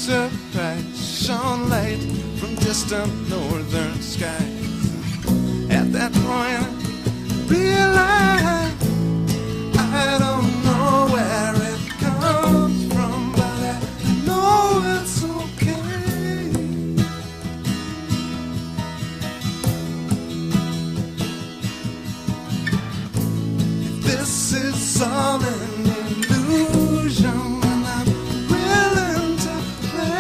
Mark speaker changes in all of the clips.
Speaker 1: surprise shone light from distant northern skies. At that point, I realized I don't know where it comes from, but I know it's okay. If this is all an illusion, then I'm willing to play.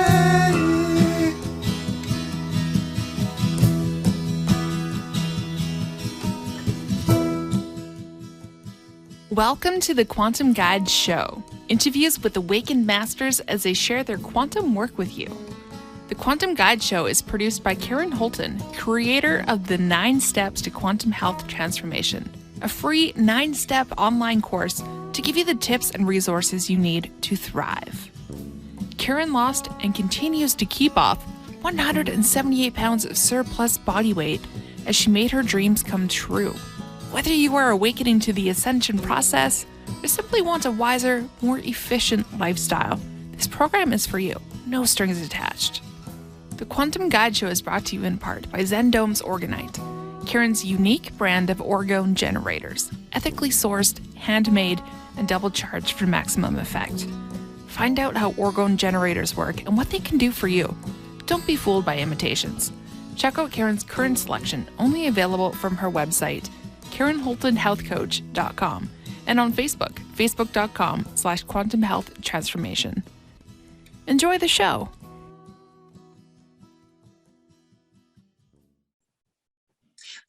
Speaker 2: Welcome to the Quantum Guide Show, interviews with awakened masters as they share their quantum work with you. The Quantum Guide Show is produced by Karen Holton, creator of the 9 Steps to Quantum Health Transformation, a free 9-step online course to give you the tips and resources you need to thrive. Karen lost and continues to keep off 178 pounds of surplus body weight as she made her dreams come true. Whether you are awakening to the ascension process or simply want a wiser, more efficient lifestyle, this program is for you. No strings attached. The Quantum Guide Show is brought to you in part by Zendome's Orgonite, Karen's unique brand of orgone generators, ethically sourced, handmade, and double charged for maximum effect. Find out how orgone generators work and what they can do for you. Don't be fooled by imitations. Check out Karen's current selection, only available from her website, KarenHoltonHealthCoach.com, and on Facebook, facebook.com/Quantum Health Transformation. Enjoy the show.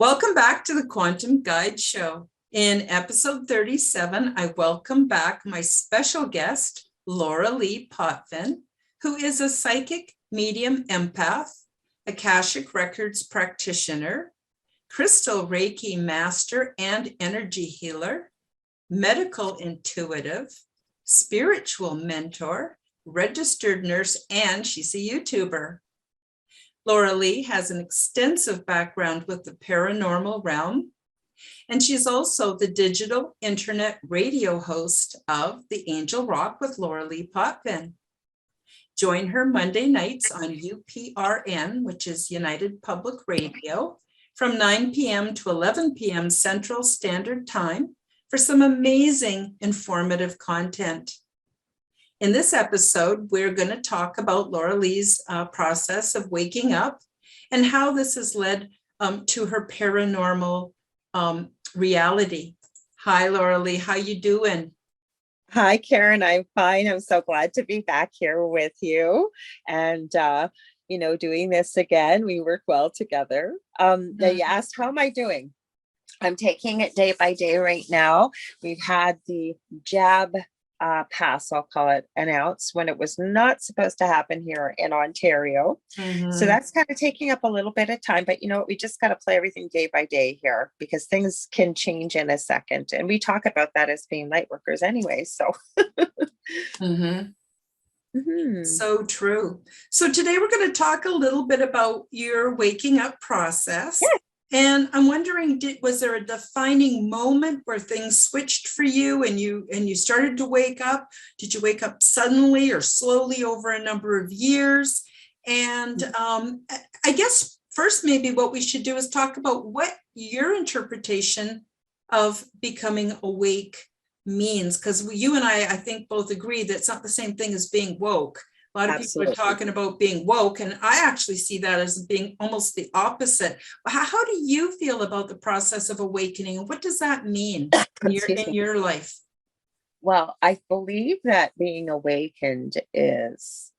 Speaker 3: Welcome back to the Quantum Guide Show. In episode 37, I welcome back my special guest, Lorilei Potvin, who is a psychic medium empath, Akashic Records Practitioner, crystal Reiki Master and energy healer, medical intuitive, spiritual mentor, registered nurse, and she's a YouTuber. Lorilei has an extensive background with the paranormal realm, and she's also the digital internet radio host of The Angel Rock with Lorilei Potvin. Join her Monday nights on UPRN, which is United Public Radio, from 9 p.m. to 11 p.m. Central Standard Time for some amazing informative content. In this episode, we're going to talk about Lorilei's process of waking up and how this has led to her paranormal reality. Hi, Lorilei, how you doing?
Speaker 4: Hi, Karen. I'm fine. I'm so glad to be back here with you and, doing this again. We work well together. Now you asked, how am I doing? I'm taking it day by day right now. We've had the jab pass, I'll call it, announced when it was not supposed to happen here in Ontario. So that's kind of taking up a little bit of time, but you know what, we just got to play everything day by day here because things can change in a second. And we talk about that as being light workers anyway. So.
Speaker 3: So true. So today we're going to talk a little bit about your waking up process.
Speaker 4: Yeah.
Speaker 3: And I'm wondering, was there a defining moment where things switched for you and you started to wake up? Did you wake up suddenly or slowly over a number of years? And I guess first, maybe what we should do is talk about what your interpretation of becoming awake means, because you and I think both agree that it's not the same thing as being woke. A lot of people are talking about being woke, and I actually see that as being almost the opposite. How do you feel about the process of awakening, and what does that mean in your life?
Speaker 4: Well, I believe that being awakened is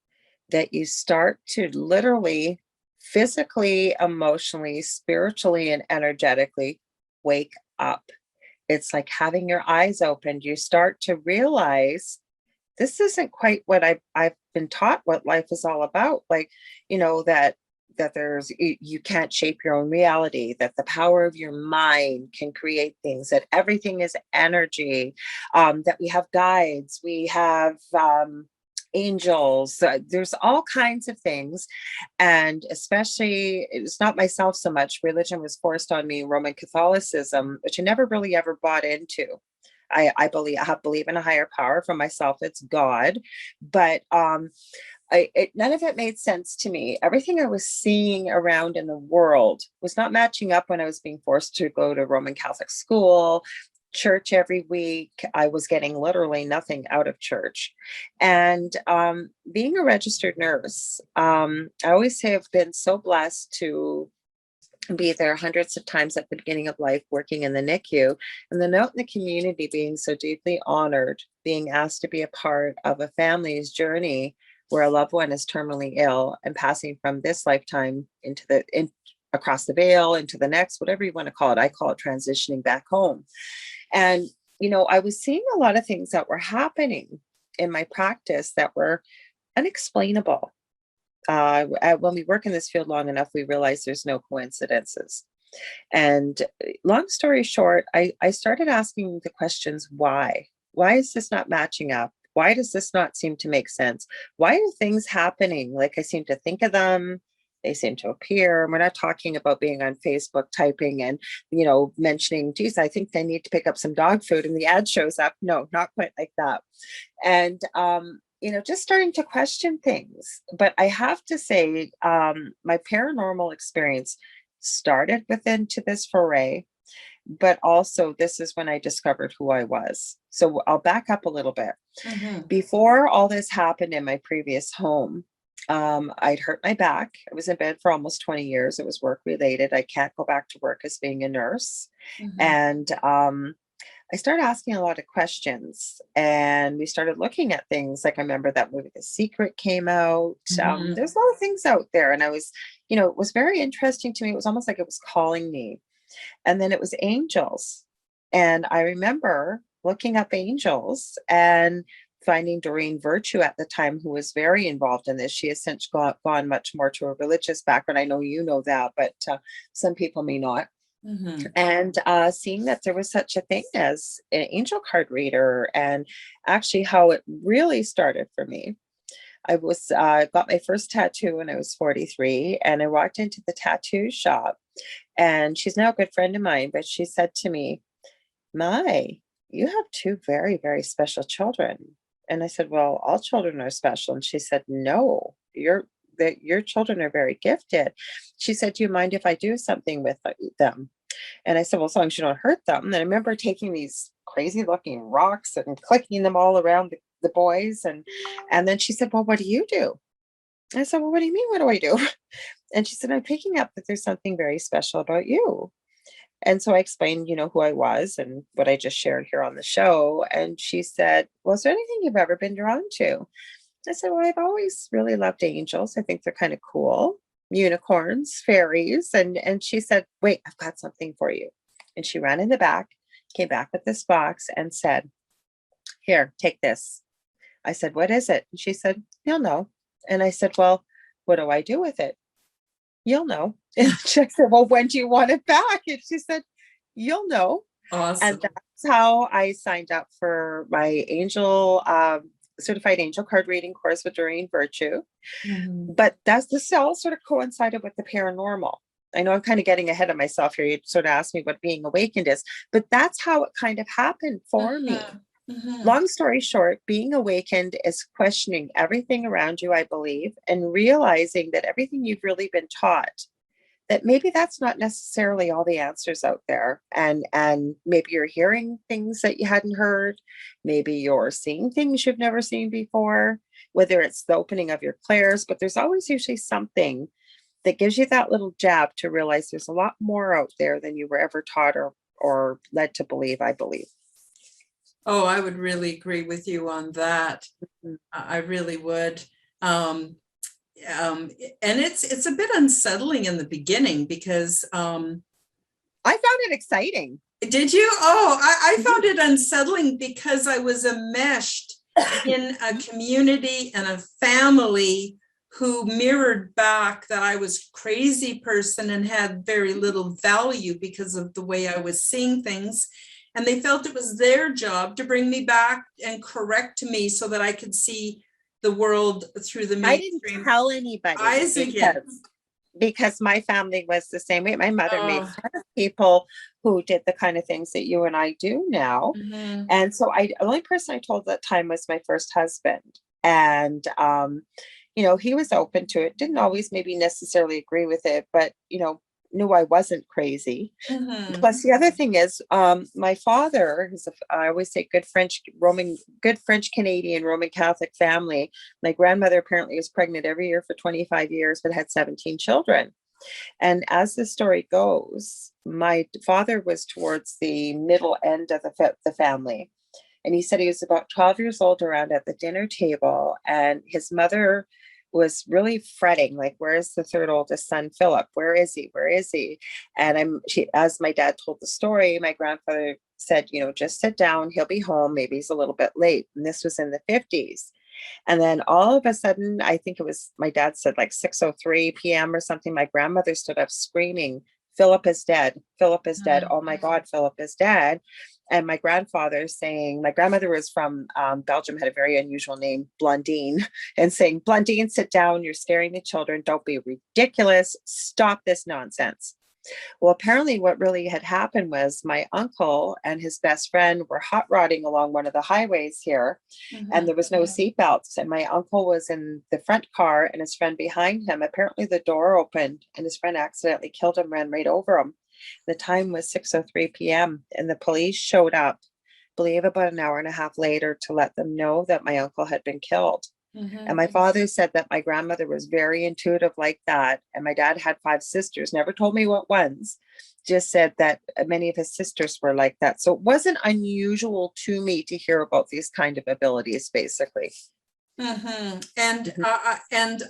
Speaker 4: that you start to literally, physically, emotionally, spiritually, and energetically wake up. It's like having your eyes opened. You start to realize this isn't quite what I've been taught what life is all about. Like, that you can't shape your own reality, that the power of your mind can create things, that everything is energy, that we have guides, we have angels, there's all kinds of things. And especially, it's not myself so much. Religion was forced on me, Roman Catholicism, which I never really ever bought into. I believe in a higher power. For myself, it's God. But None of it made sense to me. Everything I was seeing around in the world was not matching up when I was being forced to go to Roman Catholic school, church every week. I was getting literally nothing out of church. And being a registered nurse, I always say I've been so blessed to be there hundreds of times at the beginning of life, working in the NICU, and then out in the community, being so deeply honored, being asked to be a part of a family's journey where a loved one is terminally ill and passing from this lifetime across the veil into the next, whatever you want to call it. I call it transitioning back home. And, I was seeing a lot of things that were happening in my practice that were unexplainable. When we work in this field long enough, we realize there's no coincidences. And long story short, I started asking the questions, why? Why is this not matching up? Why does this not seem to make sense? Why are things happening like I seem to think of them? They seem to appear. We're not talking about being on Facebook typing and, mentioning, geez, I think they need to pick up some dog food and the ad shows up. No, not quite like that. And, just starting to question things. But I have to say, my paranormal experience started into this foray, but also this is when I discovered who I was. So I'll back up a little bit.
Speaker 3: Mm-hmm.
Speaker 4: Before all this happened in my previous home, I'd hurt my back. I was in bed for almost 20 years. It was work related. I can't go back to work as being a nurse.
Speaker 3: Mm-hmm.
Speaker 4: And I started asking a lot of questions, and we started looking at things like, I remember that movie, The Secret, came out.
Speaker 3: Mm-hmm.
Speaker 4: There's a lot of things out there. And I was, it was very interesting to me. It was almost like it was calling me. And then it was angels. And I remember looking up angels and finding Doreen Virtue at the time, who was very involved in this. She has since gone much more to a religious background. I know you know that, but some people may not.
Speaker 3: Mm-hmm.
Speaker 4: And seeing that there was such a thing as an angel card reader, and actually how it really started for me. I got my first tattoo when I was 43, and I walked into the tattoo shop, and she's now a good friend of mine, but she said to me, "My, you have two very, very special children." And I said, "Well, all children are special." And she said, "No, your children are very gifted." She said, "Do you mind if I do something with them?" And I said, "Well, as long as you don't hurt them." And I remember taking these crazy looking rocks and clicking them all around the boys. And then she said, "Well, what do you do?" And I said, "Well, what do you mean? What do I do?" And she said, "I'm picking up that there's something very special about you." And so I explained, who I was and what I just shared here on the show. And she said, "Well, is there anything you've ever been drawn to?" I said, "Well, I've always really loved angels. I think they're kind of cool. Unicorns, fairies." And she said, "Wait, I've got something for you." And she ran in the back, came back with this box and said, "Here, take this." I said, "What is it?" And she said, "You'll know." And I said, "Well, what do I do with it?" "You'll know." And she said, "Well, when do you want it back?" And she said, "You'll know."
Speaker 3: Awesome.
Speaker 4: And that's how I signed up for my certified angel card reading course with Doreen Virtue.
Speaker 3: Mm-hmm.
Speaker 4: But this all sort of coincided with the paranormal. I know I'm kind of getting ahead of myself here. You sort of asked me what being awakened is, but that's how it kind of happened for me.
Speaker 3: Mm-hmm.
Speaker 4: Long story short, being awakened is questioning everything around you, I believe, and realizing that everything you've really been taught, that maybe that's not necessarily all the answers out there. And maybe you're hearing things that you hadn't heard. Maybe you're seeing things you've never seen before, whether it's the opening of your clairs, but there's always usually something that gives you that little jab to realize there's a lot more out there than you were ever taught or led to believe, I believe.
Speaker 3: Oh, I would really agree with you on that.
Speaker 4: Mm-hmm.
Speaker 3: I really would. And it's a bit unsettling in the beginning because
Speaker 4: I found it exciting.
Speaker 3: Did you? Oh, I found it unsettling because I was enmeshed in a community and a family who mirrored back that I was a crazy person and had very little value because of the way I was seeing things. And they felt it was their job to bring me back and correct me so that I could see the world through the mainstream.
Speaker 4: I didn't tell anybody
Speaker 3: eyes again.
Speaker 4: Because my family was the same way. My mother made fun of people who did the kind of things that you and I do now.
Speaker 3: Mm-hmm.
Speaker 4: And so the only person I told at that time was my first husband. And, he was open to it, didn't always maybe necessarily agree with it, but, knew I wasn't crazy.
Speaker 3: Mhm.
Speaker 4: Plus, the other thing is, my father is, I always say, good French Canadian Roman Catholic family. My grandmother apparently was pregnant every year for 25 years, but had 17 children. And as the story goes, my father was towards the middle end of the family. And he said he was about 12 years old around at the dinner table, and his mother was really fretting, like, where's the third oldest son, Philip? Where is he? Where is he? And as my dad told the story, my grandfather said, just sit down. He'll be home. Maybe he's a little bit late. And this was in the 50s. And then all of a sudden, I think it was, my dad said like 6:03 p.m. or something, my grandmother stood up screaming, Philip is dead. Philip is dead. Oh my God, Philip is dead. And my grandfather saying, my grandmother was from Belgium, had a very unusual name, Blondine, and saying, Blondine, sit down. You're scaring the children. Don't be ridiculous. Stop this nonsense. Well, apparently what really had happened was my uncle and his best friend were hot rodding along one of the highways here, and there was no seatbelts. And my uncle was in the front car and his friend behind him. Apparently the door opened and his friend accidentally killed him, ran right over him. The time was 6:03 p.m. and the police showed up, I believe about an hour and a half later, to let them know that my uncle had been killed. And my father said that my grandmother was very intuitive like that. And my dad had 5 sisters, never told me what ones, just said that many of his sisters were like that. So it wasn't unusual to me to hear about these kind of abilities, basically.
Speaker 3: And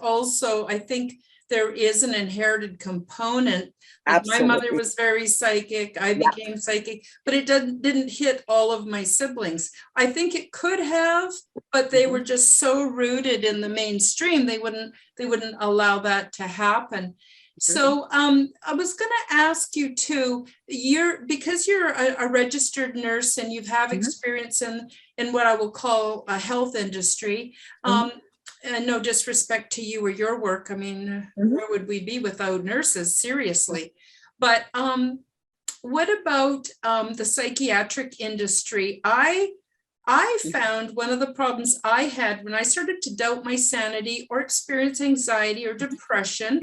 Speaker 3: also, I think there is an inherited component. Like my mother was very psychic. I became psychic, but it didn't hit all of my siblings. I think it could have, but they were just so rooted in the mainstream, they wouldn't allow that to happen. So I was going to ask you too, because you're a registered nurse and you have experience in what I will call a health industry. And no disrespect to you or your work. I mean, where would we be without nurses? Seriously. But what about the psychiatric industry? I found one of the problems I had when I started to doubt my sanity or experience anxiety or depression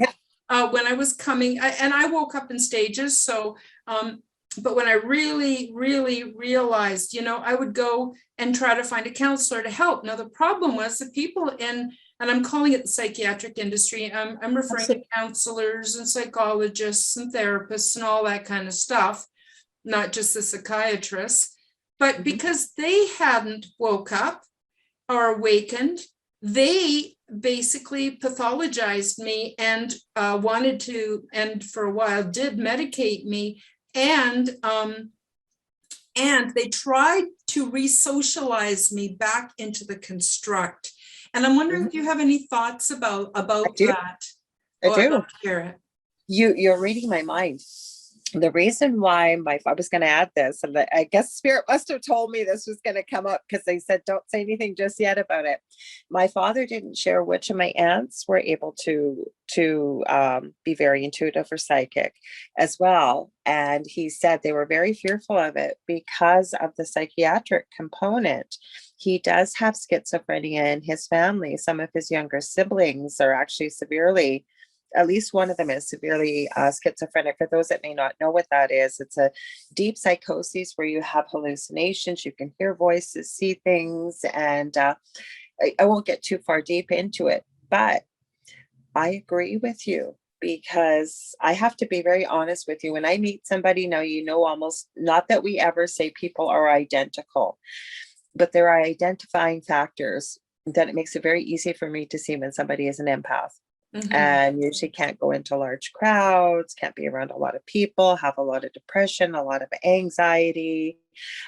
Speaker 3: when I was coming, and I woke up in stages. So, but when I really, really realized, I would go and try to find a counselor to help. Now, the problem was the people and I'm calling it the psychiatric industry. I'm referring to counselors and psychologists and therapists and all that kind of stuff, not just the psychiatrists. But because they hadn't woke up or awakened, they basically pathologized me and wanted to, and for a while did medicate me. And they tried to re-socialize me back into the construct. And I'm wondering if you have any thoughts about that.
Speaker 4: I do.
Speaker 3: I'd love to hear it.
Speaker 4: You're reading my mind. The reason why I was going to add this, and I guess Spirit must have told me this was going to come up because they said, don't say anything just yet about it. My father didn't share which of my aunts were able to be very intuitive or psychic as well. And he said they were very fearful of it because of the psychiatric component. He does have schizophrenia in his family. Some of his younger siblings are actually severely, at least one of them is severely schizophrenic. For those that may not know what that is, it's a deep psychosis where you have hallucinations, you can hear voices, see things, and I won't get too far deep into it, but I agree with you because I have to be very honest with you. When I meet somebody now, almost, not that we ever say people are identical, but there are identifying factors that it makes it very easy for me to see when somebody is an empath. And usually can't go into large crowds, can't be around a lot of people, have a lot of depression, a lot of anxiety,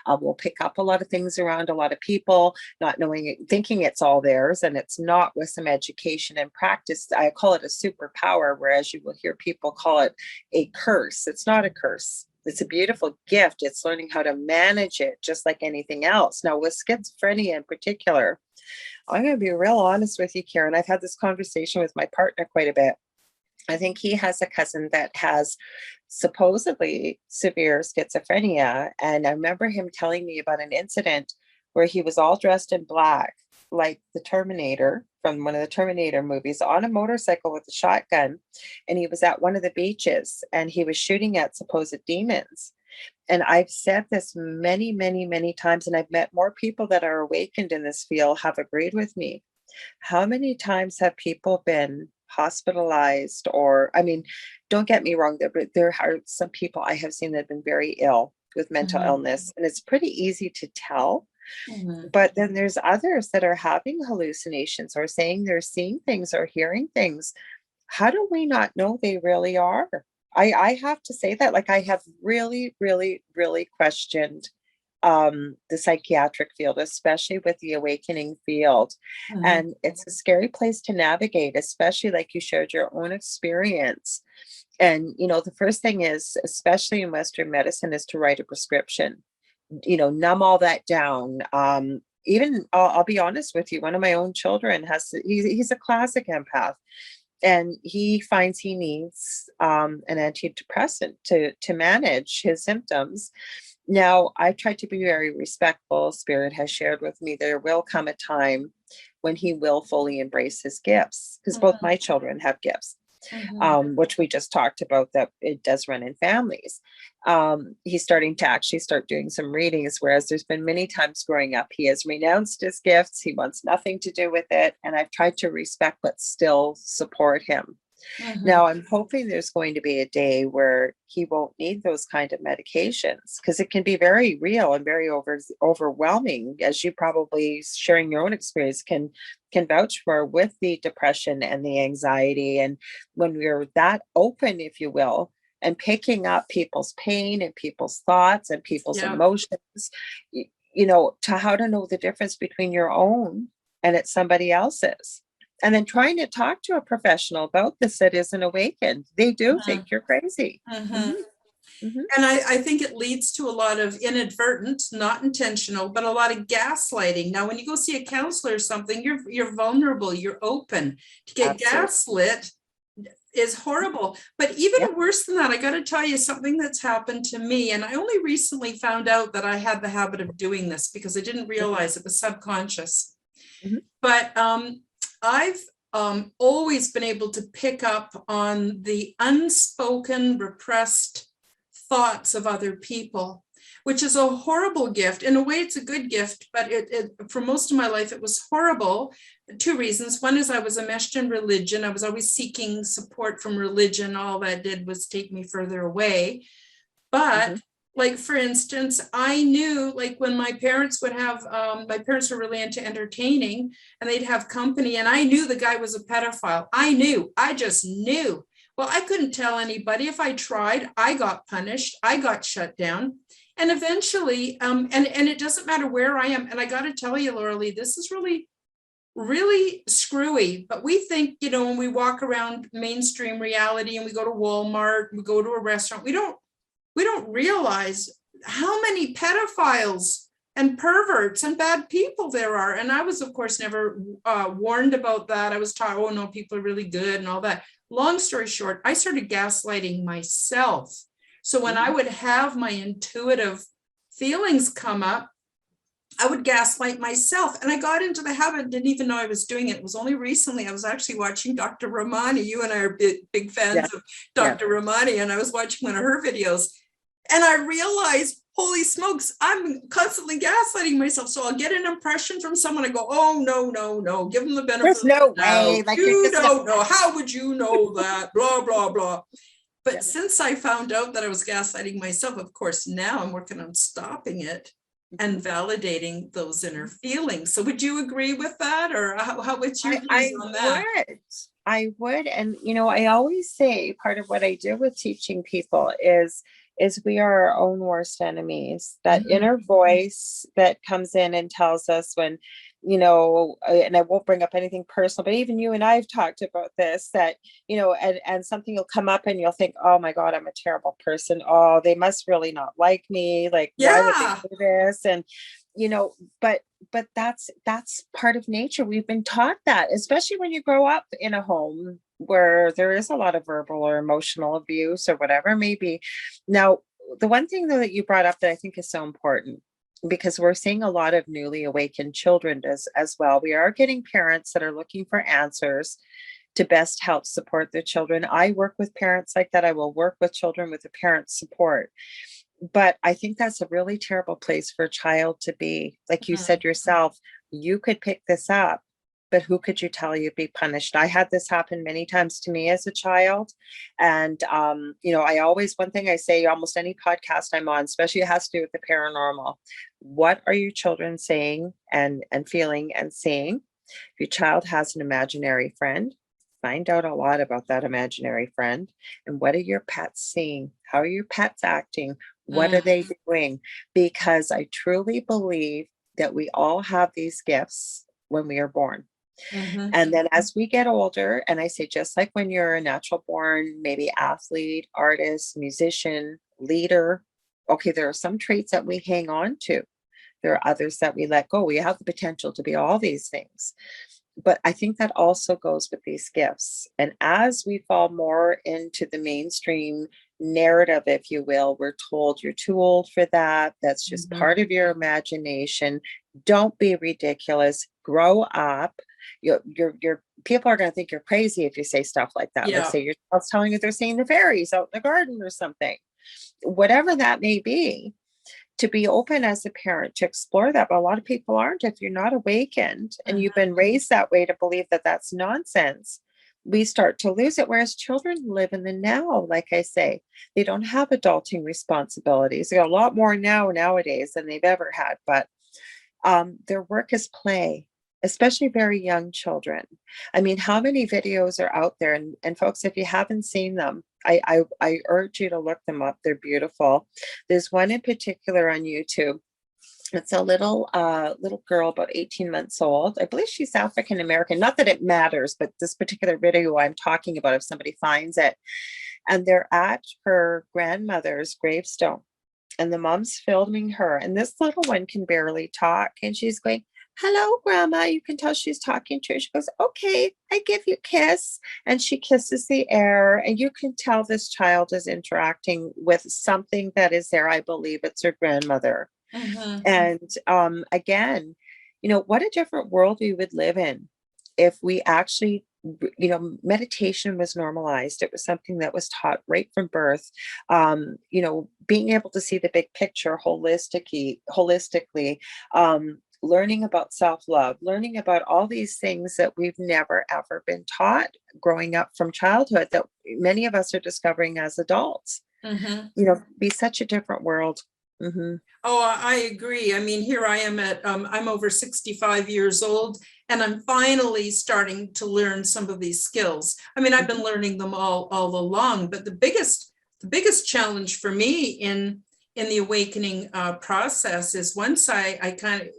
Speaker 4: will pick up a lot of things around a lot of people, not knowing it, thinking it's all theirs, and it's not. With some education and practice, I call it a superpower, whereas you will hear people call it a curse. It's not a curse. It's a beautiful gift. It's learning how to manage it, just like anything else. Now, with schizophrenia in particular, I'm going to be real honest with you, Karen. I've had this conversation with my partner quite a bit. I think he has a cousin that has supposedly severe schizophrenia. And I remember him telling me about an incident where he was all dressed in black, like the Terminator from one of the Terminator movies on a motorcycle with a shotgun. And he was at one of the beaches and he was shooting at supposed demons. And I've said this many, many, many times, and I've met more people that are awakened in this field have agreed with me. How many times have people been hospitalized? Or, I mean, don't get me wrong, there are some people I have seen that have been very ill with mental illness, and it's pretty easy to tell. But then there's others that are having hallucinations or saying they're seeing things or hearing things. How do we not know they really are? I have to say that, like, I have really, really, really questioned the psychiatric field, especially with the awakening field. And it's a scary place to navigate, especially like you shared your own experience. And, you know, the first thing is, especially in Western medicine, is to write a prescription, you know, numb all that down. Even I'll be honest with you, one of my own children he's a classic empath. And he finds he needs an antidepressant to manage his symptoms. Now, I've tried to be very respectful. Spirit has shared with me there will come a time when he will fully embrace his gifts, because both my children have gifts, which we just talked about, that it does run in families. He's starting to actually start doing some readings, whereas there's been many times growing up, he has renounced his gifts. He wants nothing to do with it. And I've tried to respect, but still support him. Now, I'm hoping there's going to be a day where he won't need those kind of medications, because it can be very real and very overwhelming, as you probably, sharing your own experience, can vouch for, with the depression and the anxiety. And when we're that open, if you will, and picking up people's pain and people's thoughts and people's emotions, you know, to how to know the difference between your own and it's somebody else's. And then trying to talk to a professional about this that isn't awakened. They do think you're crazy.
Speaker 3: And I think it leads to a lot of inadvertent, not intentional, but a lot of gaslighting. Now, when you go see a counselor or something, you're vulnerable, you're open. To get gaslit is horrible. But even worse than that, I got to tell you something that's happened to me. And I only recently found out that I had the habit of doing this, because I didn't realize it was subconscious. But I've always been able to pick up on the unspoken, repressed thoughts of other people, which is a horrible gift. In a way, it's a good gift, but for most of my life, it was horrible. Two reasons. One is I was enmeshed in religion. I was always seeking support from religion. All that did was take me further away. But like, for instance, I knew, like, when my parents would have, my parents were really into entertaining, and they'd have company, and I knew the guy was a pedophile. I just knew. Well, I couldn't tell anybody. If I tried, I got punished. I got shut down. And eventually, and it doesn't matter where I am. And I got to tell you, Lorilei, this is really, really screwy. But we think, you know, when we walk around mainstream reality and we go to Walmart, we go to a restaurant, we don't realize how many pedophiles and perverts and bad people there are. And I was, of course, never warned about that. I was taught, oh no, people are really good and all that. Long story short, I started gaslighting myself. So when I would have my intuitive feelings come up, I would gaslight myself. And I got into the habit, didn't even know I was doing it. It was only recently I was actually watching Dr. Ramani. You and I are big fans of Dr. Ramani, and I was watching one of her videos. And I realized, holy smokes, I'm constantly gaslighting myself. So I'll get an impression from someone and go, oh, no, give them the benefit.
Speaker 4: There's no way.
Speaker 3: Like, you don't know. How would you know that? Blah, blah, blah. But since I found out that I was gaslighting myself, of course, now I'm working on stopping it and validating those inner feelings. So would you agree with that? Or how would you agree on that?
Speaker 4: I would. And, you know, I always say part of what I do with teaching people is we are our own worst enemies. That inner voice that comes in and tells us when, you know, and I won't bring up anything personal, but even you and I have talked about this, that, you know, and something will come up and you'll think, oh my God, I'm a terrible person. Oh, they must really not like me. Like, why would they do this? And, you know, but that's part of nature. We've been taught that, especially when you grow up in a home where there is a lot of verbal or emotional abuse or whatever it may be. Now, the one thing though that you brought up that I think is so important because we're seeing a lot of newly awakened children as well. We are getting parents that are looking for answers to best help support their children. I work with parents like that. I will work with children with the parent support. But I think that's a really terrible place for a child to be. Like you said yourself, you could pick this up, but who could you tell you'd be punished? I had this happen many times to me as a child. And, I always, one thing I say, almost any podcast I'm on, especially it has to do with the paranormal. What are your children saying and feeling and seeing? If your child has an imaginary friend, find out a lot about that imaginary friend. And what are your pets seeing? How are your pets acting? What are they doing? Because I truly believe that we all have these gifts when we are born. And then as we get older, and I say, just like when you're a natural born, maybe athlete, artist, musician, leader, okay, there are some traits that we hang on to. There are others that we let go. We have the potential to be all these things. But I think that also goes with these gifts. And as we fall more into the mainstream narrative, if you will, we're told you're too old for that. That's just part of your imagination. Don't be ridiculous. Grow up. Your people are going to think you're crazy if you say stuff like that.
Speaker 3: Yeah.
Speaker 4: Let's say your child's telling you they're seeing the fairies out in the garden or something, whatever that may be. To be open as a parent to explore that. But a lot of people aren't. If you're not awakened and you've been raised that way to believe that that's nonsense, we start to lose it. Whereas children live in the now, like I say, they don't have adulting responsibilities. They got a lot more nowadays than they've ever had. But their work is play, especially very young children. I mean, how many videos are out there? And folks, if you haven't seen them, I urge you to look them up. They're beautiful. There's one in particular on YouTube. It's a little girl about 18 months old. I believe she's African American. Not that it matters, but this particular video I'm talking about, if somebody finds it, and they're at her grandmother's gravestone, and the mom's filming her, and this little one can barely talk, and she's going, "Hello, Grandma." You can tell she's talking to her. She goes, "Okay, I give you a kiss." And she kisses the air. And you can tell this child is interacting with something that is there. I believe it's her grandmother. And again, what a different world we would live in if we actually, meditation was normalized. It was something that was taught right from birth. Being able to see the big picture holistically, learning about self-love, learning about all these things that we've never, ever been taught growing up from childhood that many of us are discovering as adults. Be such a different world.
Speaker 3: Oh, I agree. I mean, here I am I'm over 65 years old, and I'm finally starting to learn some of these skills. I mean, I've been learning them all along, but the biggest challenge for me in the awakening process is once I kind of,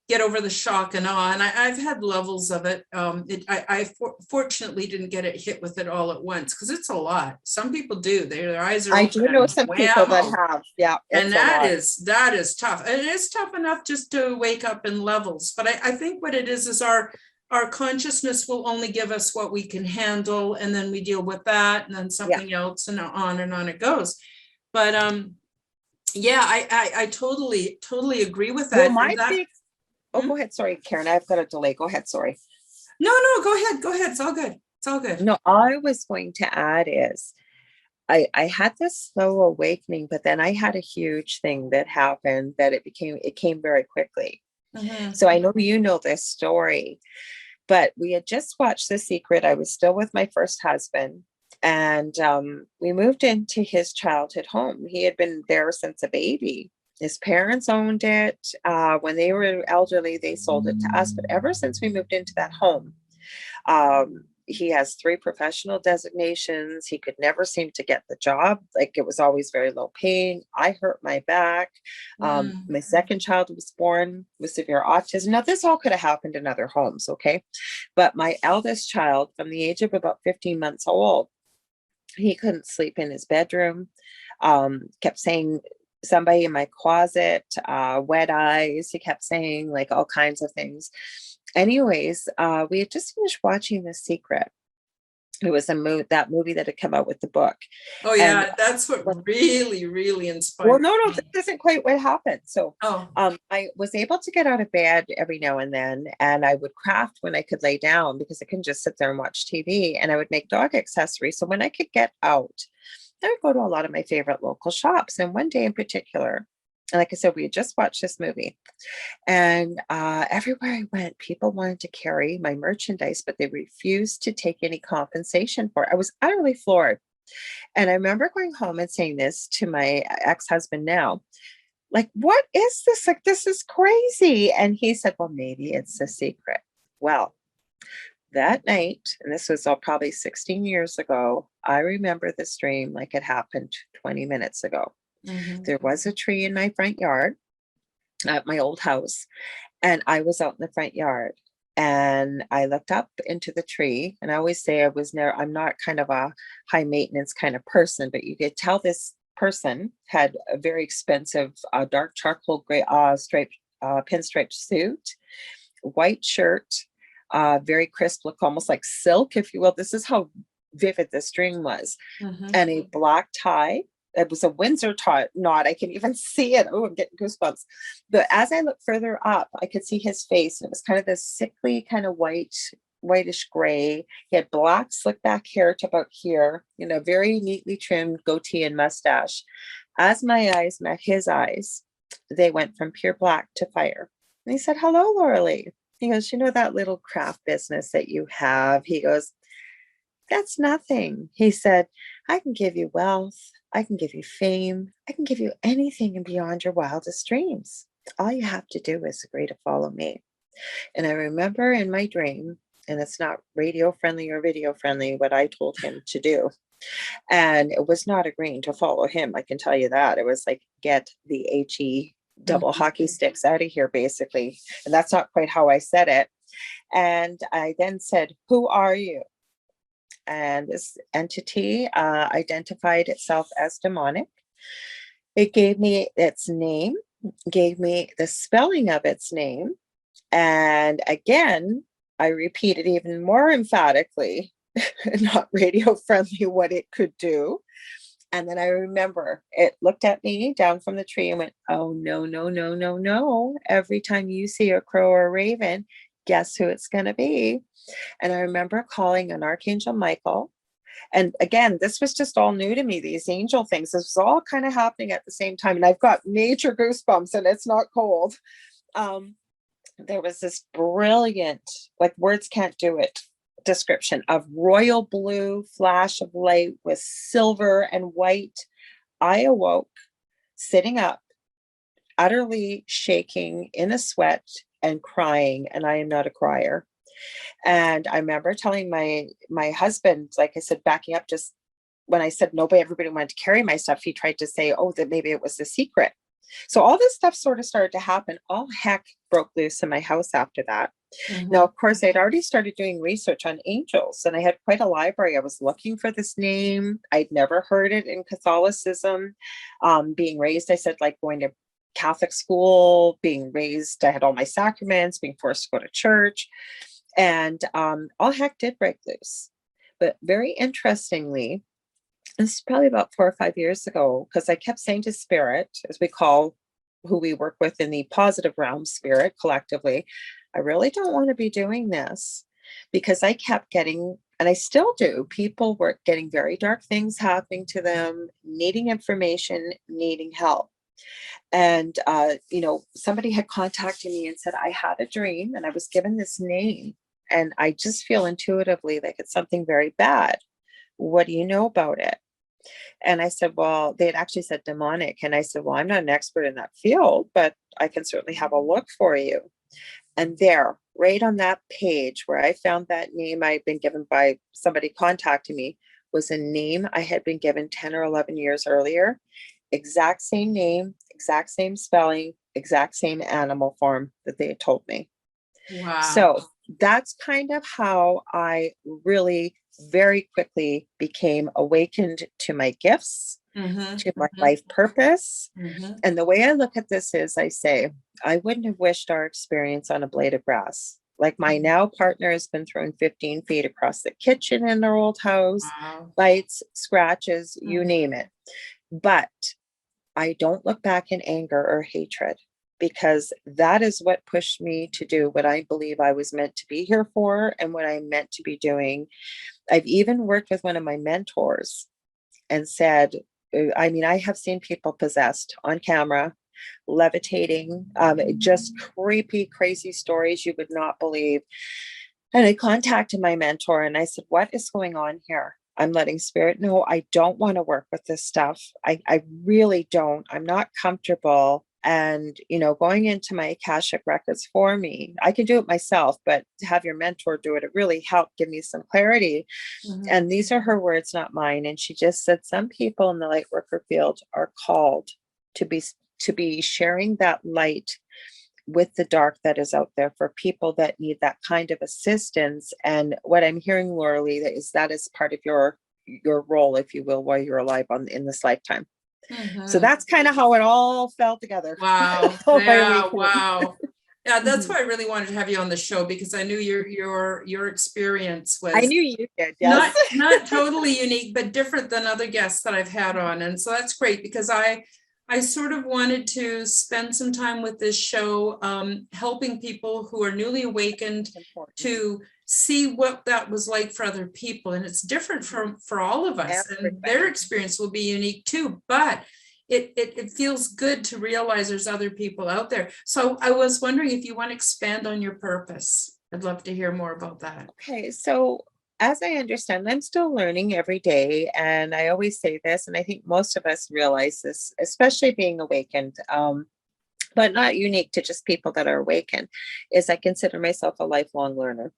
Speaker 3: get over the shock and awe, and I've had levels of it. I fortunately didn't get hit with it all at once, because it's a lot. Some people do. Their eyes are
Speaker 4: I
Speaker 3: open
Speaker 4: do know
Speaker 3: and
Speaker 4: some
Speaker 3: whammo.
Speaker 4: people that have, yeah.
Speaker 3: And that is tough. It is tough enough just to wake up in levels. But I think what it is our consciousness will only give us what we can handle, and then we deal with that, and then something else, and on it goes. But I totally agree with that.
Speaker 4: Well, go ahead. Sorry, Karen, I've got a delay. Go ahead. Sorry.
Speaker 3: No, go ahead. It's all good.
Speaker 4: No, I was going to add is I had this slow awakening, but then I had a huge thing that happened that it came very quickly. So I know you know this story, but we had just watched The Secret. I was still with my first husband, and we moved into his childhood home. He had been there since a baby. His parents owned it. When they were elderly, they sold it to us. But ever since we moved into that home, he has 3 professional designations. He could never seem to get the job. Like, it was always very low paying. I hurt my back. My second child was born with severe autism. Now, this all could have happened in other homes, okay? But my eldest child, from the age of about 15 months old, he couldn't sleep in his bedroom. Kept saying, "Somebody in my closet," wet eyes. He kept saying like all kinds of things. Anyways, we had just finished watching The Secret, It was that movie that had come out with the book.
Speaker 3: Oh yeah,
Speaker 4: And
Speaker 3: that's what really inspired.
Speaker 4: well, no,
Speaker 3: me.
Speaker 4: this isn't quite what happened. So
Speaker 3: Oh,
Speaker 4: I was able to get out of bed every now and then, and I would craft when I could lay down because I couldn't just sit there and watch TV, and I would make dog accessories. So when I could get out, I would go to a lot of my favorite local shops. And one day in particular, and like I said, we had just watched this movie, and everywhere I went, people wanted to carry my merchandise, but they refused to take any compensation for it. I was utterly floored. And I remember going home and saying this to my ex-husband now, like, what is this? Like, this is crazy. And he said, well, maybe it's a secret. Well, that night, and this was all probably 16 years ago, I remember this dream like it happened 20 minutes ago. There was a tree in my front yard at my old house, and I was out in the front yard, and I looked up into the tree. And I always say I'm not kind of a high maintenance kind of person, but you could tell this person had a very expensive dark charcoal gray striped pinstripe suit, white shirt, very crisp look, almost like silk, if you will. This is how vivid this dream was. And a black tie. It was a Windsor knot. I can even see it. Oh, I'm getting goosebumps. But as I looked further up, I could see his face. And it was kind of this sickly, kind of whitish gray. He had black slick back hair to about here, very neatly trimmed goatee and mustache. As my eyes met his eyes, they went from pure black to fire. And he said, hello, Lorilei. He goes, that little craft business that you have? He goes, that's nothing. He said, I can give you wealth. I can give you fame. I can give you anything and beyond your wildest dreams. All you have to do is agree to follow me. And I remember in my dream, and it's not radio friendly or video friendly, what I told him to do. And it was not agreeing to follow him. I can tell you that. It was like, get the HE double hockey sticks out of here, basically. And that's not quite how I said it. And I then said, who are you? And this entity identified itself as demonic. It gave me its name, gave me the spelling of its name. And again, I repeated even more emphatically, not radio friendly, what it could do. And then I remember it looked at me down from the tree and went, oh, no, no, no, no, no. Every time you see a crow or a raven, guess who it's going to be? And I remember calling on Archangel Michael. And again, this was just all new to me, these angel things. This was all kind of happening at the same time. And I've got major goosebumps, and it's not cold. There was this brilliant, like words can't do it, description of royal blue flash of light with silver and white. I awoke sitting up, utterly shaking in a sweat and crying. And I am not a crier. And I remember telling my husband, like I said, backing up, just when I said everybody wanted to carry my stuff, he tried to say, oh, that maybe it was a secret. So all this stuff sort of started to happen. All heck broke loose in my house after that. Now, of course, I'd already started doing research on angels, and I had quite a library. I was looking for this name. I'd never heard it in Catholicism. Being raised, I said, like going to Catholic school, being raised, I had all my sacraments, being forced to go to church. And all heck did break loose. But very interestingly, this is probably about 4 or 5 years ago, because I kept saying to Spirit, as we call who we work with in the positive realm, Spirit, collectively, I really don't want to be doing this, because I kept getting, and I still do, people were getting very dark things happening to them, needing information, needing help. And, somebody had contacted me and said, I had a dream and I was given this name, and I just feel intuitively like it's something very bad. What do you know about it? And I said, well, they had actually said demonic. And I said, well, I'm not an expert in that field, but I can certainly have a look for you. And there, right on that page where I found that name I'd been given by somebody contacting me, was a name I had been given 10 or 11 years earlier. Exact same name, exact same spelling, exact same animal form that they had told me.
Speaker 3: Wow.
Speaker 4: So that's kind of how I really very quickly became awakened to my gifts, to my life purpose. And the way I look at this is, I say, I wouldn't have wished our experience on a blade of grass. Like my now partner has been thrown 15 feet across the kitchen in their old house,
Speaker 3: Wow.
Speaker 4: bites, scratches, you name it. But I don't look back in anger or hatred, because that is what pushed me to do what I believe I was meant to be here for and what I'm meant to be doing. I've even worked with one of my mentors and said, I mean, I have seen people possessed on camera, levitating, just creepy, crazy stories you would not believe. And I contacted my mentor and I said, what is going on here? I'm letting spirit know I don't want to work with this stuff. I really don't. I'm not comfortable. And, you know, going into my Akashic records for me, I can do it myself, but to have your mentor do it, it really helped give me some clarity. And these are her words, not mine. And she just said, some people in the light worker field are called to be sharing that light with the dark that is out there for people that need that kind of assistance. And what I'm hearing, Lorilei, that is part of your role, if you will, while you're alive in this lifetime. So that's kind of how it all fell together.
Speaker 3: Wow. Yeah, wow. Yeah, that's why I really wanted to have you on the show, because I knew your experience was,
Speaker 4: I knew you did, yes.
Speaker 3: not totally unique, but different than other guests that I've had on. And so that's great, because I sort of wanted to spend some time with this show, helping people who are newly awakened to see what that was like for other people. And it's different for all of us. And their experience will be unique too, but it feels good to realize there's other people out there. So I was wondering if you want to expand on your purpose. I'd love to hear more about that.
Speaker 4: Okay, so as I understand, I'm still learning every day. And I always say this, and I think most of us realize this, especially being awakened, but not unique to just people that are awakened, is I consider myself a lifelong learner.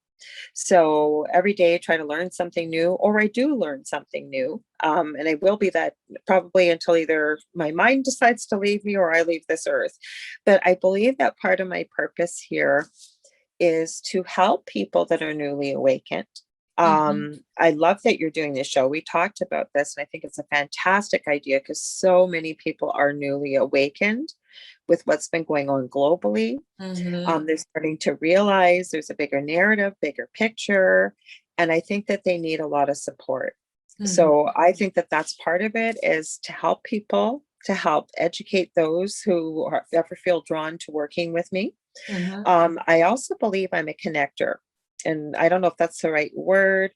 Speaker 4: So every day I try to learn something new, or I do learn something new. And I will be that probably until either my mind decides to leave me or I leave this earth. But I believe that part of my purpose here is to help people that are newly awakened. I love that you're doing this show. We talked about this, and I think it's a fantastic idea, because so many people are newly awakened with what's been going on globally. They're starting to realize there's a bigger narrative, bigger picture, and I think that they need a lot of support. So I think that that's part of it, is to help people, to help educate those who ever feel drawn to working with me. I also believe I'm a connector, and I don't know if that's the right word,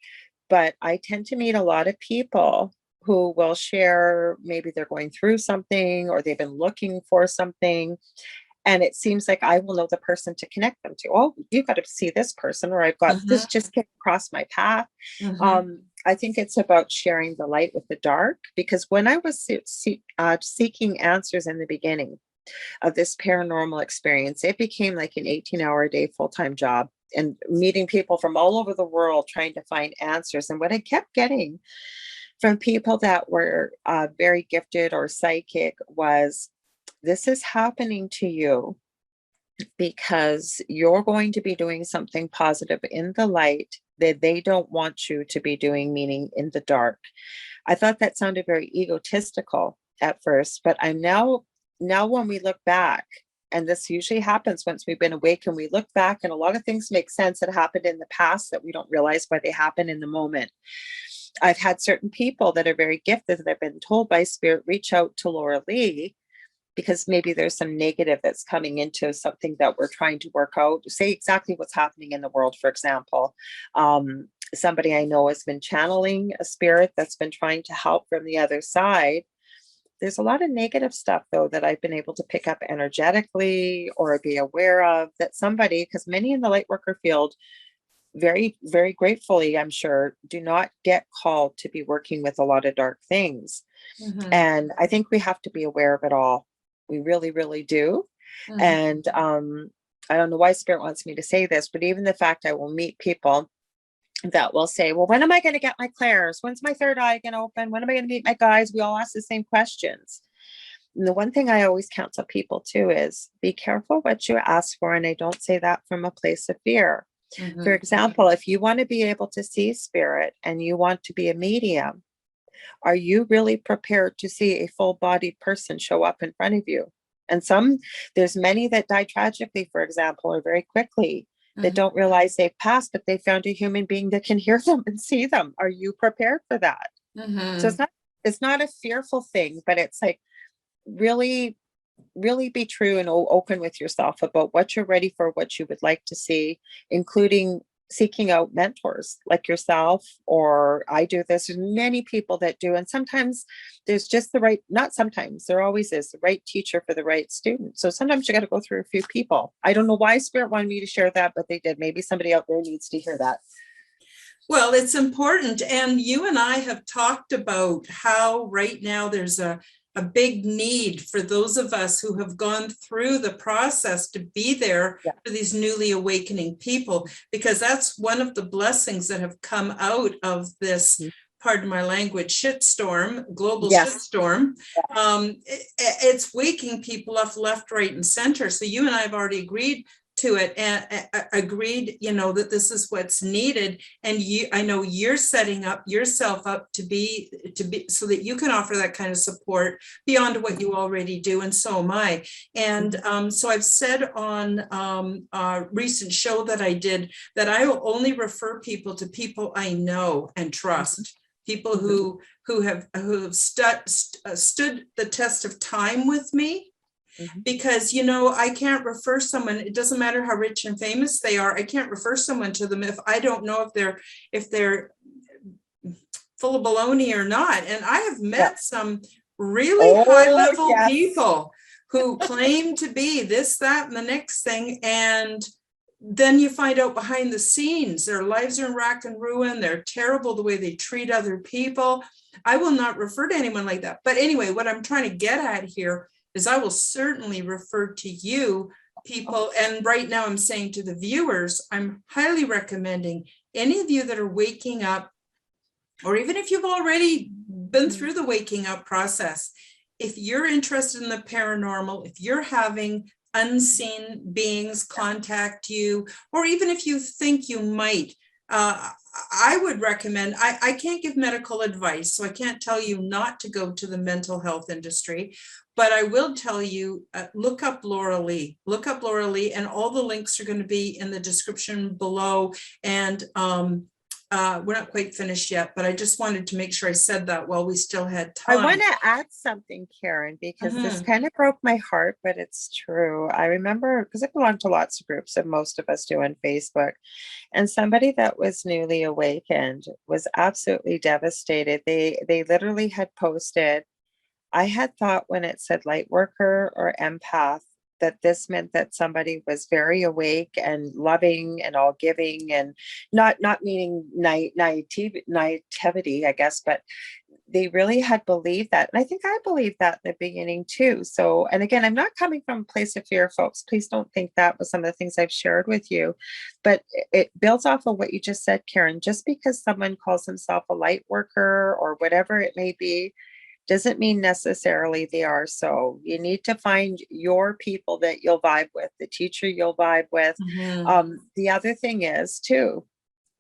Speaker 4: but I tend to meet a lot of people who will share, maybe they're going through something or they've been looking for something. And it seems like I will know the person to connect them to. Oh, you've got to see this person, or I've got this just came across my path. I think it's about sharing the light with the dark, because when I was seeking answers in the beginning of this paranormal experience, it became like an 18-hour-a-day full-time job, and meeting people from all over the world trying to find answers. And what I kept getting from people that were very gifted or psychic was, this is happening to you because you're going to be doing something positive in the light that they don't want you to be doing, meaning in the dark. I thought that sounded very egotistical at first, but I'm now when we look back, and this usually happens once we've been awake, and we look back and a lot of things make sense that happened in the past that we don't realize why they happen in the moment. I've had certain people that are very gifted that have been told by spirit, reach out to Lorilei, because maybe there's some negative that's coming into something that we're trying to work out. Say exactly what's happening in the world. For example, somebody I know has been channeling a spirit that's been trying to help from the other side. There's a lot of negative stuff, though, that I've been able to pick up energetically or be aware of, that somebody, because many in the light worker field, very, very gratefully, I'm sure, do not get called to be working with a lot of dark things. And I think we have to be aware of it all. We really, really do. And I don't know why spirit wants me to say this, but even the fact I will meet people that will say, well, when am I going to get my clairs? When's my third eye going to open? When am I going to meet my guides? We all ask the same questions. And the one thing I always counsel people too is be careful what you ask for. And I don't say that from a place of fear. For example, if you want to be able to see spirit and you want to be a medium, are you really prepared to see a full-bodied person show up in front of you? And there's many that die tragically, for example, or very quickly. that don't realize they've passed, but they found a human being that can hear them and see them. Are you prepared for that? So it's not a fearful thing, but it's like really be true and open with yourself about what you're ready for, what you would like to see, including seeking out mentors like yourself, or I do this. There's many people that do. And sometimes there's just not sometimes, there always is the right teacher for the right student. So sometimes you got to go through a few people. I don't know why Spirit wanted me to share that, but they did. Maybe somebody out there needs to hear that.
Speaker 3: Well, it's important. And you and I have talked about how right now there's a big need for those of us who have gone through the process to be there for these newly awakening people, because that's one of the blessings that have come out of this, pardon my language, shitstorm, global shitstorm. It's waking people up left, right, and center. So you and I have already agreed to it and agreed, that this is what's needed. And I know you're setting up yourself up to be so that you can offer that kind of support beyond what you already do. And so am I. And so I've said on a recent show that I did that I will only refer people to people I know and trust. People who have stood the test of time with me. Because, I can't refer someone, it doesn't matter how rich and famous they are, I can't refer someone to them if I don't know if they're full of baloney or not. And I have met some really high level people who claim to be this, that, and the next thing. And then you find out behind the scenes, their lives are in rack and ruin. They're terrible the way they treat other people. I will not refer to anyone like that. But anyway, what I'm trying to get at here is I will certainly refer to you people. And right now I'm saying to the viewers, I'm highly recommending any of you that are waking up, or even if you've already been through the waking up process, if you're interested in the paranormal, if you're having unseen beings contact you, or even if you think you might, I would recommend, I can't give medical advice, so I can't tell you not to go to the mental health industry, but I will tell you, look up Lorilei, and all the links are going to be in the description below. And we're not quite finished yet, but I just wanted to make sure I said that while we still had time.
Speaker 4: I want to add something, Karen, because this kind of broke my heart, but it's true. I remember, because I belong to lots of groups, and most of us do on Facebook, and somebody that was newly awakened was absolutely devastated. They literally had posted, I had thought when it said light worker or empath, that this meant that somebody was very awake and loving and all giving, and not meaning naivety, I guess, but they really had believed that. And I think I believed that in the beginning too. So, and again, I'm not coming from a place of fear, folks. Please don't think that was some of the things I've shared with you, but it builds off of what you just said, Karen. Just because someone calls himself a light worker or whatever it may be, doesn't mean necessarily they are. So you need to find your people that you'll vibe with, the teacher you'll vibe with. The other thing is too,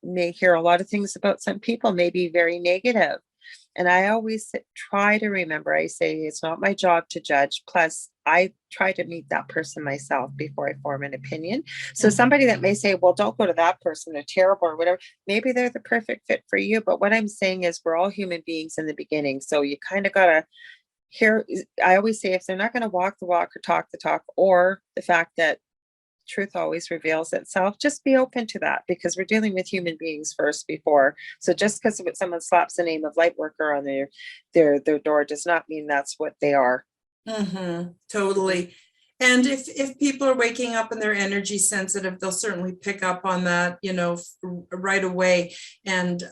Speaker 4: you may hear a lot of things about some people may be very negative. And I always try to remember, I say, it's not my job to judge. Plus, I try to meet that person myself before I form an opinion. So somebody that may say, well, don't go to that person, they're terrible or whatever. Maybe they're the perfect fit for you. But what I'm saying is we're all human beings in the beginning. So you kind of got to hear, I always say, if they're not going to walk the walk or talk the talk, or the fact that truth always reveals itself, just be open to that, because we're dealing with human beings first before. So just because someone slaps the name of light worker on their door does not mean that's what they are.
Speaker 3: Totally. And if people are waking up and they're energy sensitive, they'll certainly pick up on that, right away. And,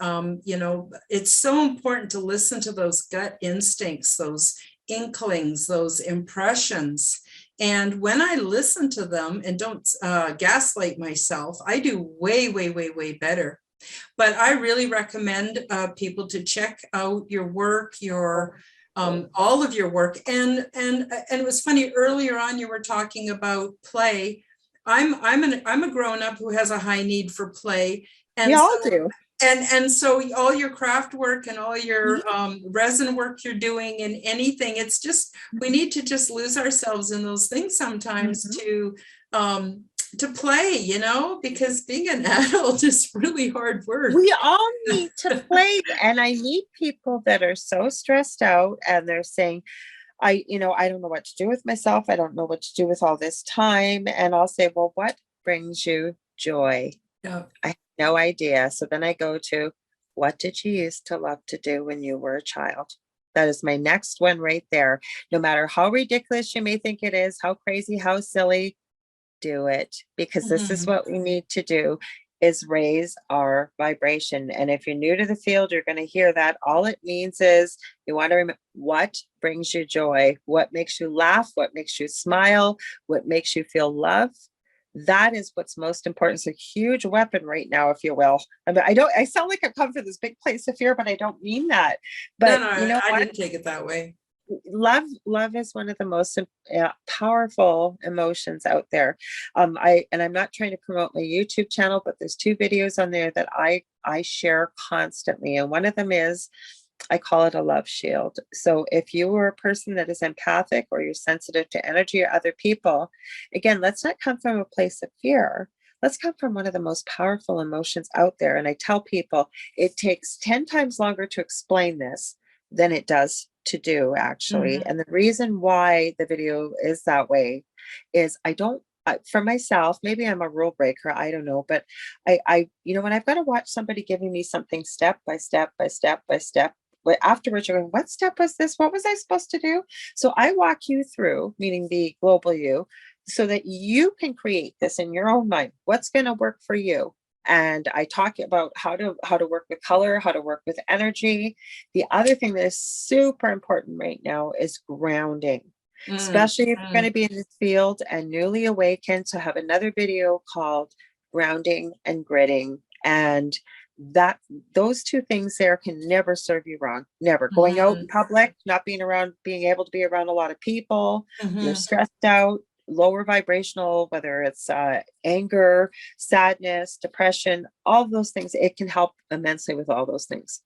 Speaker 3: it's so important to listen to those gut instincts, those inklings, those impressions. And when I listen to them and don't gaslight myself, I do way, way, way, way better. But I really recommend people to check out your work, all of your work. And it was funny, earlier on you were talking about play. I'm a grown-up who has a high need for play. And
Speaker 4: we all do.
Speaker 3: And so all your craft work and all your resin work you're doing and anything, it's just, we need to just lose ourselves in those things sometimes to to play, you know, because being an adult is really hard work.
Speaker 4: We all need to play. And I meet people that are so stressed out and they're saying, I don't know what to do with myself. I don't know what to do with all this time. And I'll say, well, what brings you joy?
Speaker 3: Yeah.
Speaker 4: I have no idea. So then I go to, what did you used to love to do when you were a child? That is my next one right there. No matter how ridiculous you may think it is, how crazy, how silly, do it, because this is what we need to do, is raise our vibration. And if you're new to the field, you're going to hear that. All it means is you want to remember what brings you joy, what makes you laugh, what makes you smile, what makes you feel love. That is what's most important. It's a huge weapon right now, if you will. I mean, I sound like I've come from this big place of fear, but I don't mean that. But
Speaker 3: no,
Speaker 4: you know
Speaker 3: I
Speaker 4: what?
Speaker 3: didn't take it that way.
Speaker 4: Love is one of the most powerful emotions out there. I'm not trying to promote my YouTube channel, but there's 2 videos on there that I share constantly. And one of them is, I call it a love shield. So if you are a person that is empathic or you're sensitive to energy or other people, again, let's not come from a place of fear. Let's come from one of the most powerful emotions out there. And I tell people it takes 10 times longer to explain this than it does to do, actually. And the reason why the video is that way is for myself, maybe I'm a rule breaker, I don't know, but I when I've got to watch somebody giving me something step by step by step by step, but afterwards you're going, what step was this? What was I supposed to do? So I walk you through, meaning the global you, so that you can create this in your own mind. What's going to work for you? And I talk about how to work with color, how to work with energy. The other thing that is super important right now is grounding, especially if you're going to be in this field and newly awakened. So I have another video called Grounding and Gritting. And those 2 things there can never serve you wrong. Never. Going out in public, not being able to be around a lot of people, you're stressed out, lower vibrational, whether it's anger, sadness, depression, all of those things, it can help immensely with all those things.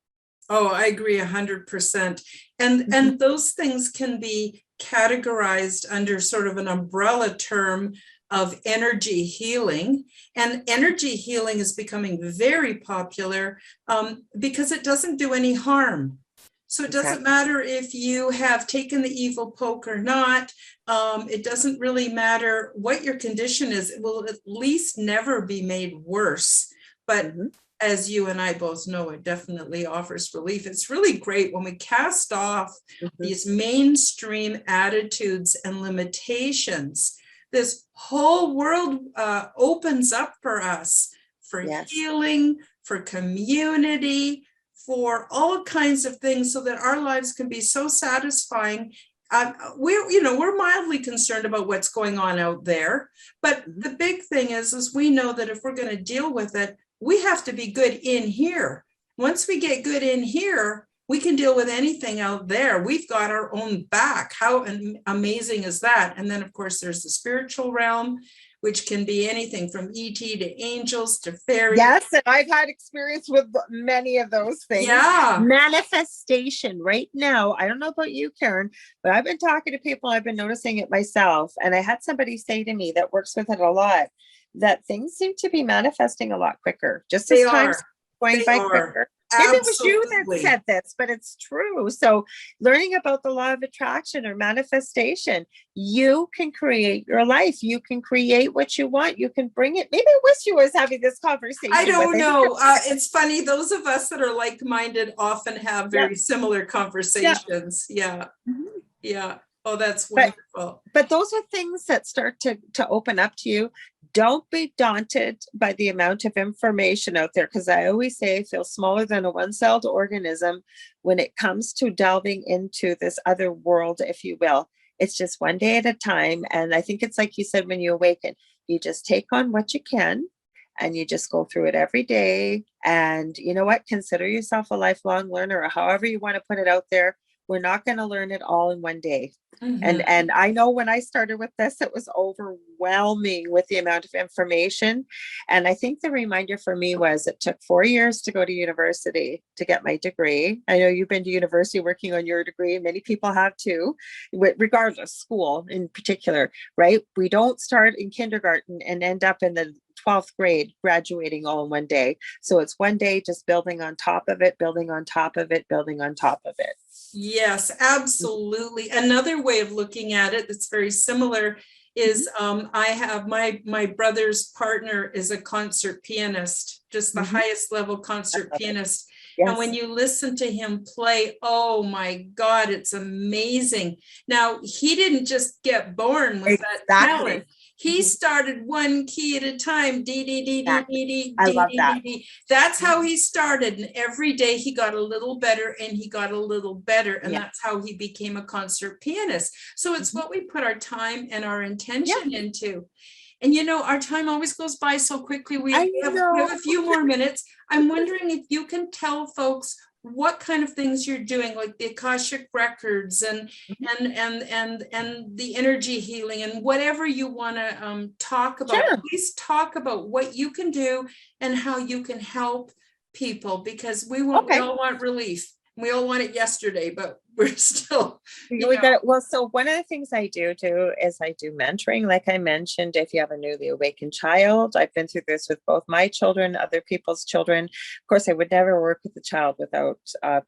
Speaker 3: Oh, I agree 100%. And those things can be categorized under sort of an umbrella term of energy healing. And energy healing is becoming very popular because it doesn't do any harm. So it doesn't matter if you have taken the evil poke or not. It doesn't really matter what your condition is. It will at least never be made worse. But as you and I both know, it definitely offers relief. It's really great when we cast off these mainstream attitudes and limitations. This whole world opens up for us, for healing, for community, for all kinds of things, so that our lives can be so satisfying. We're mildly concerned about what's going on out there, but the big thing is we know that if we're going to deal with it, we have to be good in here. Once we get good in here, we can deal with anything out there. We've got our own back. How amazing is that? And then, of course, there's the spiritual realm, which can be anything from ET to angels to fairies.
Speaker 4: Yes, and I've had experience with many of those things.
Speaker 3: Yeah.
Speaker 4: Manifestation right now. I don't know about you, Karen, but I've been talking to people. I've been noticing it myself. And I had somebody say to me that works with it a lot, that things seem to be manifesting a lot quicker. Just as time's going by quicker. Maybe it was you that said this, but it's true. So learning about the law of attraction or manifestation, you can create your life. You can create what you want. You can bring it. Maybe I wish you was having this conversation.
Speaker 3: I don't know. It's funny. Those of us that are like-minded often have very similar conversations. Yeah. Oh, that's wonderful.
Speaker 4: But those are things that start to open up to you. Don't be daunted by the amount of information out there, because I always say feel smaller than a one-celled organism when it comes to delving into this other world, if you will. It's just one day at a time. And I think it's like you said, when you awaken, you just take on what you can and you just go through it every day. And you know what? Consider yourself a lifelong learner, or however you want to put it out there. We're not going to learn it all in one day. And I know when I started with this, it was overwhelming with the amount of information. And I think the reminder for me was it took 4 years to go to university to get my degree. I know you've been to university working on your degree. Many people have too, regardless, school in particular, right? We don't start in kindergarten and end up in the 12th grade graduating all in one day. So it's one day just building on top of it, building on top of it, building on top of it.
Speaker 3: Yes, absolutely. Another way of looking at it that's very similar is I have my brother's partner is a concert pianist, just the highest level concert pianist.
Speaker 4: Yes.
Speaker 3: And when you listen to him play, oh my God, it's amazing. Now, he didn't just get born with that talent. He started one key at a time. D, D, D, D, D, D,
Speaker 4: I
Speaker 3: D,
Speaker 4: love
Speaker 3: D,
Speaker 4: that.
Speaker 3: D, D. That's how he started. And every day he got a little better and he got a little better. And that's how he became a concert pianist. So it's what we put our time and our intention into. And you know, our time always goes by so quickly. We have a few more minutes. I'm wondering if you can tell folks what kind of things you're doing, like the Akashic Records and the energy healing and whatever you want to talk about.
Speaker 4: Sure.
Speaker 3: Please talk about what you can do and how you can help people, because we all want relief. We all want it yesterday, but we're still.
Speaker 4: We got it. Well, so one of the things I do is I do mentoring. Like I mentioned, if you have a newly awakened child, I've been through this with both my children, other people's children. Of course, I would never work with a child without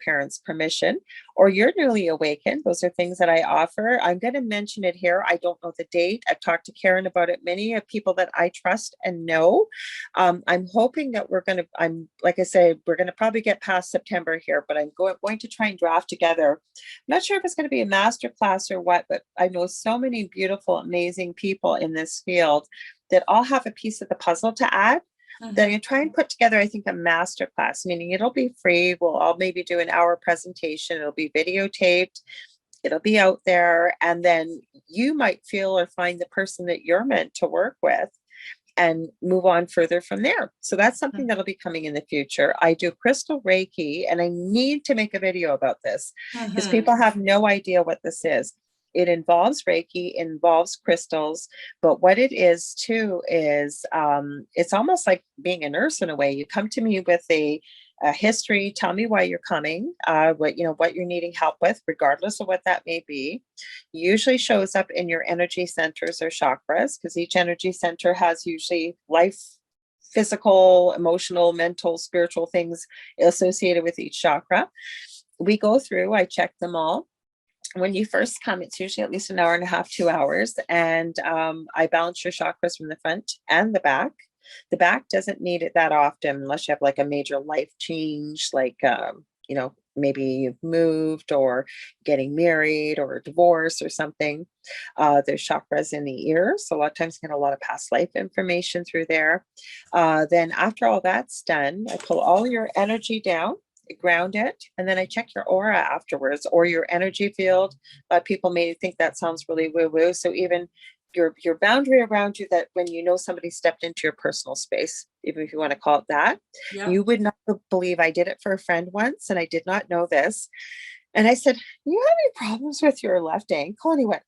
Speaker 4: parents' permission. Or you're newly awakened. Those are things that I offer. I'm going to mention it here. I don't know the date. I've talked to Karen about it. Many of people that I trust and know. I'm hoping that like I say, we're going to probably get past September here, but I'm going to try and draft together. I'm not sure if it's going to be a master class or what, but I know so many beautiful, amazing people in this field that all have a piece of the puzzle to add. That I'm going to try and put together, I think, a master class, meaning it'll be free. We'll all maybe do an hour presentation. It'll be videotaped. It'll be out there. And then you might feel or find the person that you're meant to work with and move on further from there. So that's something that'll be coming in the future. I do crystal Reiki, and I need to make a video about this because people have no idea what this is. It involves Reiki, involves crystals, but what it is too is it's almost like being a nurse in a way. You come to me with a history, tell me why you're coming, what you're needing help with, regardless of what that may be. Usually shows up in your energy centers or chakras, because each energy center has usually life, physical, emotional, mental, spiritual things associated with each chakra. We go through, I check them all. When you first come, it's usually at least an hour and a half, 2 hours. And I balance your chakras from the front and the back. The back doesn't need it that often unless you have like a major life change, like, maybe you've moved or getting married or divorced or something. There's chakras in the ears. So a lot of times you get a lot of past life information through there. Then after all that's done, I pull all your energy down, ground it, and then I check your aura afterwards, or your energy field. People may think that sounds really woo-woo. So even your boundary around you, that when you know somebody stepped into your personal space, even if you want to call it that, you would not believe. I did it for a friend once, and I did not know this. And I said, "You have any problems with your left ankle?" And he went,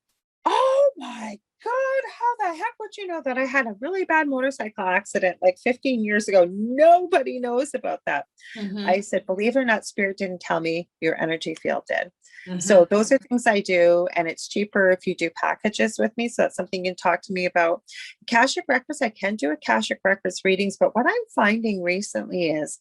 Speaker 4: "Oh my God, how the heck would you know that I had a really bad motorcycle accident like 15 years ago? Nobody knows about that." I said, "Believe it or not, Spirit didn't tell me, your energy field did." So those are things I do, and it's cheaper if you do packages with me. So that's something you can talk to me about. Akashic Records, I can do Akashic Records readings, but what I'm finding recently is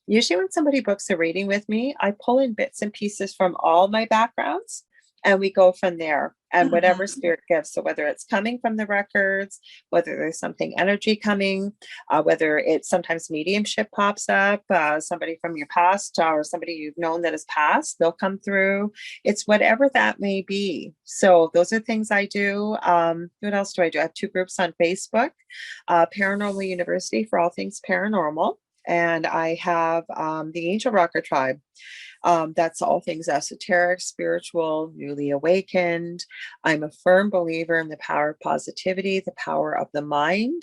Speaker 4: usually when somebody books a reading with me, I pull in bits and pieces from all my backgrounds, and we go from there, and whatever Spirit gives. So whether it's coming from the records, whether there's something energy coming, whether it's sometimes mediumship pops up, somebody from your past or somebody you've known that has passed, they'll come through. It's whatever that may be. So those are things I do. What else do I do? I have 2 groups on Facebook, Paranormal University for all things paranormal. And I have the Angel Rocker Tribe. That's all things esoteric, spiritual, newly awakened. I'm a firm believer in the power of positivity, the power of the mind,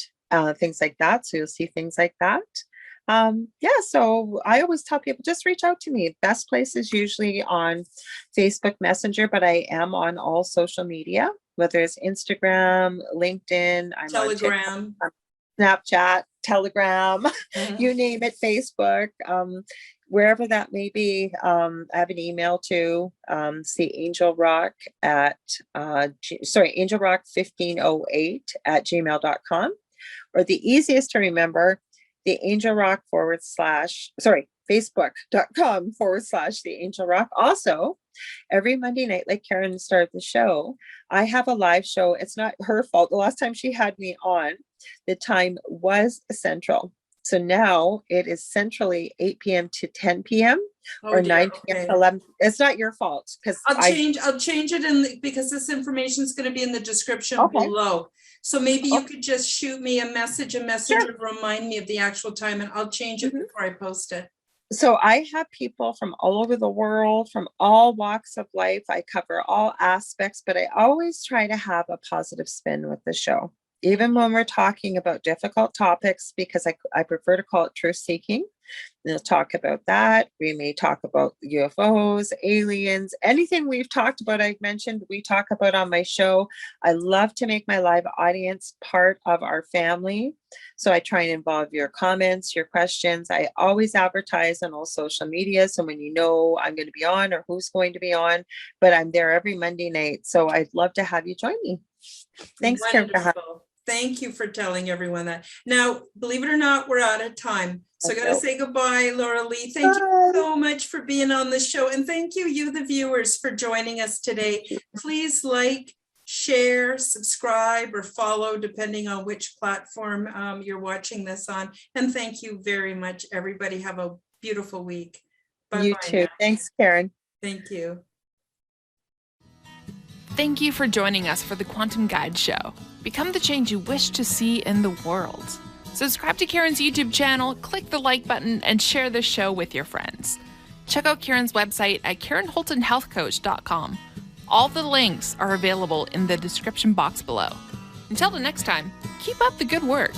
Speaker 4: things like that. So you'll see things like that. So I always tell people, just reach out to me. Best place is usually on Facebook Messenger, but I am on all social media, whether it's Instagram, LinkedIn, I'm on TikTok,
Speaker 3: Telegram.
Speaker 4: Snapchat, Telegram,
Speaker 3: Mhm.
Speaker 4: you name it, Facebook, wherever that may be. I have an email too, see Angel Rock at, Angel Rock 1508 at gmail.com, or the easiest to remember, the Angel Rock Facebook.com/the Angel Rock. Also, every Monday night, like Karen started the show, I have a live show. It's not her fault. The last time she had me on, the time was Central. So now it is centrally 8 p.m. to 10 p.m. or 9 p.m. to 11. It's not your fault, because
Speaker 3: I'll change it because this information is going to be in the description below. So maybe you could just shoot me a message
Speaker 4: Sure.
Speaker 3: and remind me of the actual time, and I'll change it before I post it.
Speaker 4: So I have people from all over the world, from all walks of life. I cover all aspects, but I always try to have a positive spin with the show, even when we're talking about difficult topics, because I prefer to call it truth seeking. We'll talk about that. We may talk about UFOs, aliens, anything we've talked about, I've mentioned, we talk about on my show. I love to make my live audience part of our family. So I try and involve your comments, your questions. I always advertise on all social media. So when you know I'm going to be on or who's going to be on, but I'm there every Monday night. So I'd love to have you join me. Thanks, Karen.
Speaker 3: Wonderful. Thank you for telling everyone that. Now, believe it or not, we're out of time. So I got to say goodbye, Lorilei. Thank you so much for being on the show. And thank you, the viewers, for joining us today. Please like, share, subscribe, or follow, depending on which platform you're watching this on. And thank you very much, everybody. Have a beautiful week. Bye-bye.
Speaker 4: You too. Now. Thanks, Karen.
Speaker 3: Thank you.
Speaker 2: Thank you for joining us for the Quantum Guide Show. Become the change you wish to see in the world. Subscribe to Karen's YouTube channel, click the like button, and share this show with your friends. Check out Karen's website at KarenHoltonHealthCoach.com. All the links are available in the description box below. Until the next time, keep up the good work.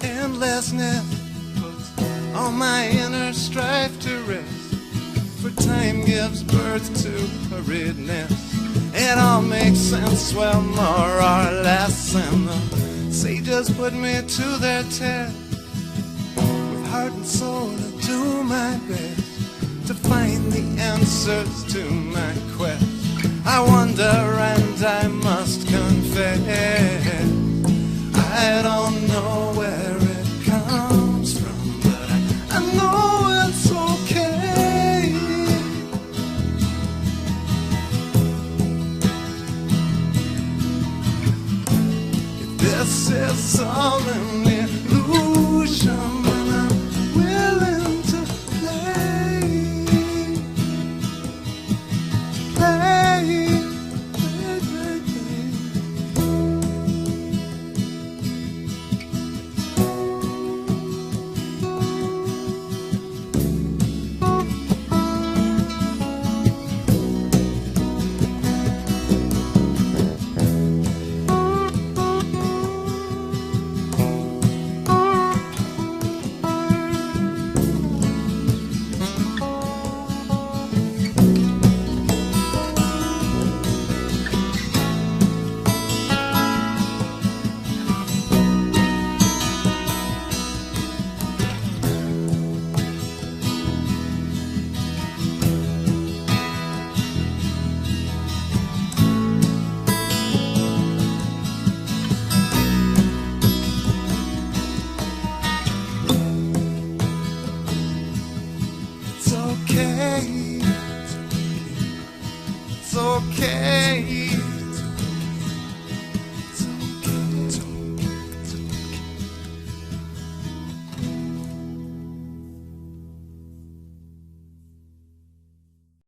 Speaker 1: Endlessness puts all my inner strife to rest. For time gives birth to hurriedness. It all makes sense, well, more or less. And the sages put me to their test. With heart and soul to do my best to find the answers to my quest. I wonder and I must confess, I don't know where it comes from, but I know it's okay. If this is all an illusion, then I'm willing to play. It's okay.